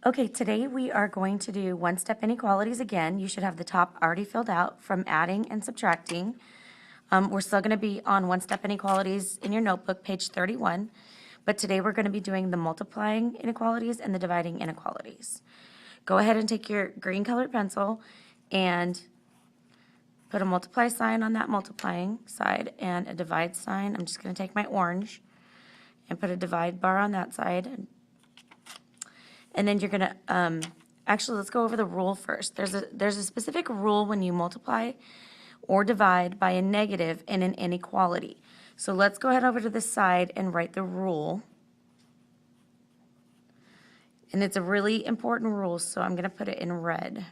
Okay, today we are going to do one-step inequalities again. You should have the top already filled out from adding and subtracting. We're still going to be on one-step inequalities in your notebook, page 31. But today we're going to be doing the multiplying inequalities and the dividing inequalities. Go ahead and take your green colored pencil and put a multiply sign on that multiplying side and a divide sign. I'm just going to take my orange and put a divide bar on that side. And then you're going to, actually, let's go over the rule first. There's a specific rule when you multiply or divide by a negative in an inequality. So let's go ahead over to this side and write the rule. And it's a really important rule, so I'm going to put it in red.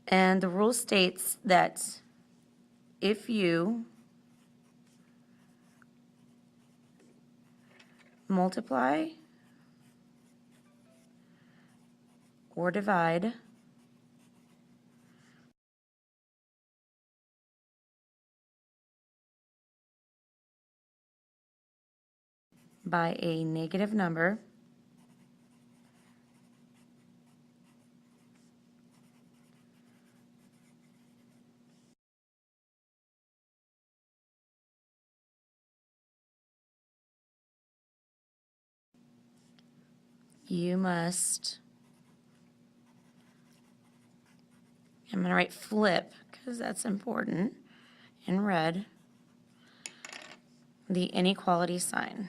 And the rule states that if you multiply or divide by a negative number, you must, I'm going to write flip because that's important in red, the inequality sign.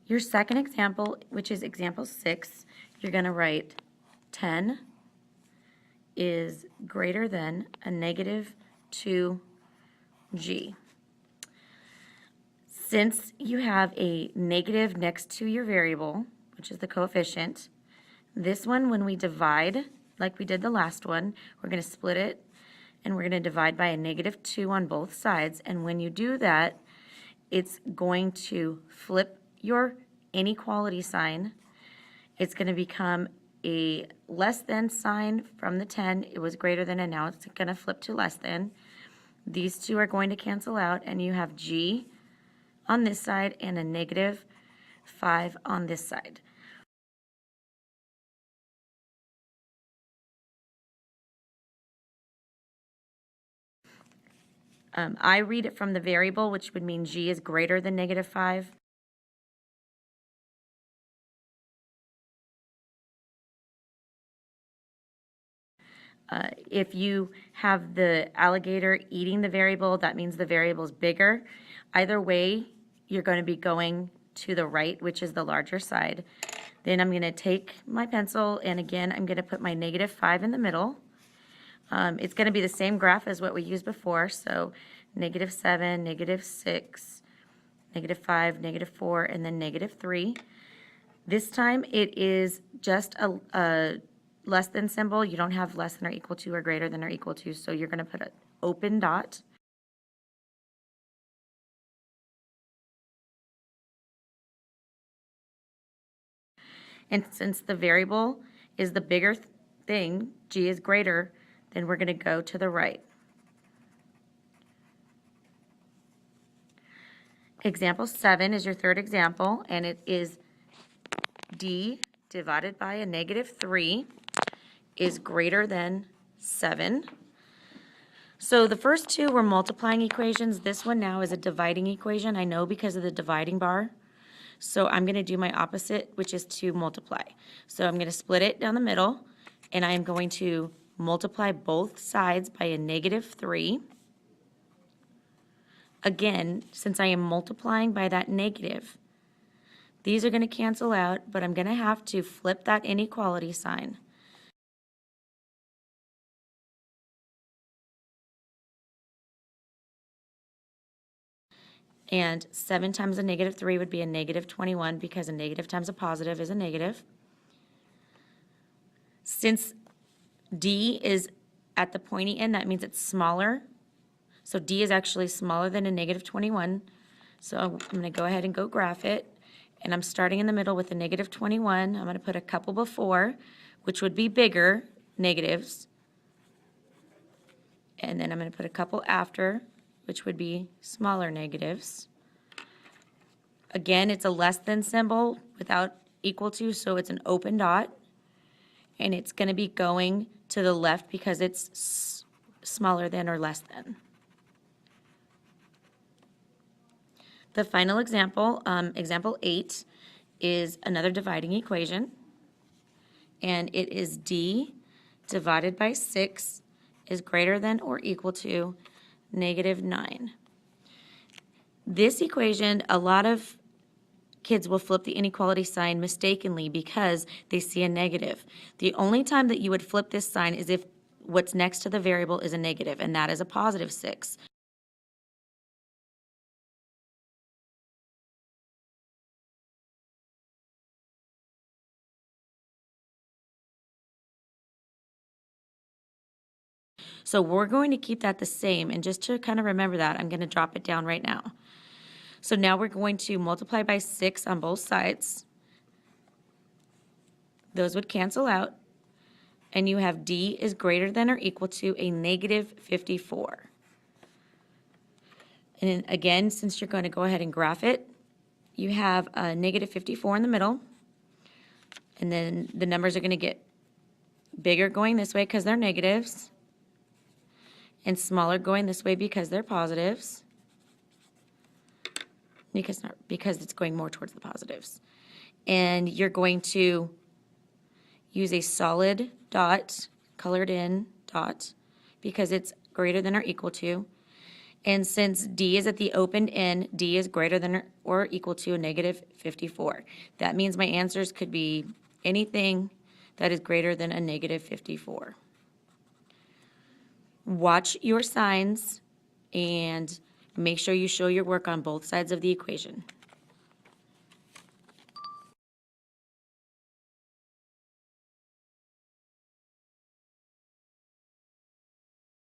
Your second example, which is example 6, you're going to write 10 is greater than a negative 2g. Since you have a negative next to your variable, which is the coefficient, this one, when we divide, like we did the last one, we're going to split it and we're going to divide by a negative 2 on both sides. And when you do that, it's going to flip your inequality sign. It's going to become a less than sign from the 10. It was greater than, and now it's going to flip to less than. These two are going to cancel out, and you have g on this side and a negative 5 on this side. I read it from the variable, which would mean g is greater than negative 5. If you have the alligator eating the variable, that means the variable is bigger. Either way, you're going to be going to the right, which is the larger side. Then I'm going to take my pencil, and again, I'm going to put my negative 5 in the middle. It's going to be the same graph as what we used before, so negative 7, negative 6, negative 5, negative 4, and then negative 3. This time it is just a less than symbol. You don't have less than or equal to or greater than or equal to, so you're going to put an open dot. And since the variable is the bigger thing, g is greater, then we're going to go to the right. Example 7 is your third example, and it is d divided by a negative 3 is greater than 7. So the first two were multiplying equations. This one now is a dividing equation. I know because of the dividing bar. So I'm going to do my opposite, which is to multiply. So I'm going to split it down the middle, and I am going to multiply both sides by a negative 3. Again, since I am multiplying by that negative, these are going to cancel out, but I'm going to have to flip that inequality sign. And 7 times a negative 3 would be a negative 21 because a negative times a positive is a negative. Since D is at the pointy end, that means it's smaller. So D is actually smaller than a negative 21. So I'm going to go ahead and go graph it. And I'm starting in the middle with a negative 21. I'm going to put a couple before, which would be bigger negatives. And then I'm going to put a couple after, which would be smaller negatives. Again, it's a less than symbol without equal to, so it's an open dot. And it's going to be going to the left because it's smaller than or less than. The final example, example 8, is another dividing equation. And it is D divided by 6 is greater than or equal to negative 9. This equation, a lot of kids will flip the inequality sign mistakenly because they see a negative. The only time that you would flip this sign is if what's next to the variable is a negative, and that is a positive 6. So we're going to keep that the same, and just to kind of remember that, I'm going to drop it down right now. So now we're going to multiply by 6 on both sides. Those would cancel out. And you have D is greater than or equal to a negative 54. And then again, since you're going to go ahead and graph it, you have a negative 54 in the middle. And then the numbers are going to get bigger going this way because they're negatives, and smaller going this way because they're positives. Because it's going more towards the positives. And you're going to use a solid dot, colored in dot, because it's greater than or equal to. And since D is at the open end, D is greater than or equal to a negative 54. That means my answers could be anything that is greater than a negative 54. Watch your signs and make sure you show your work on both sides of the equation.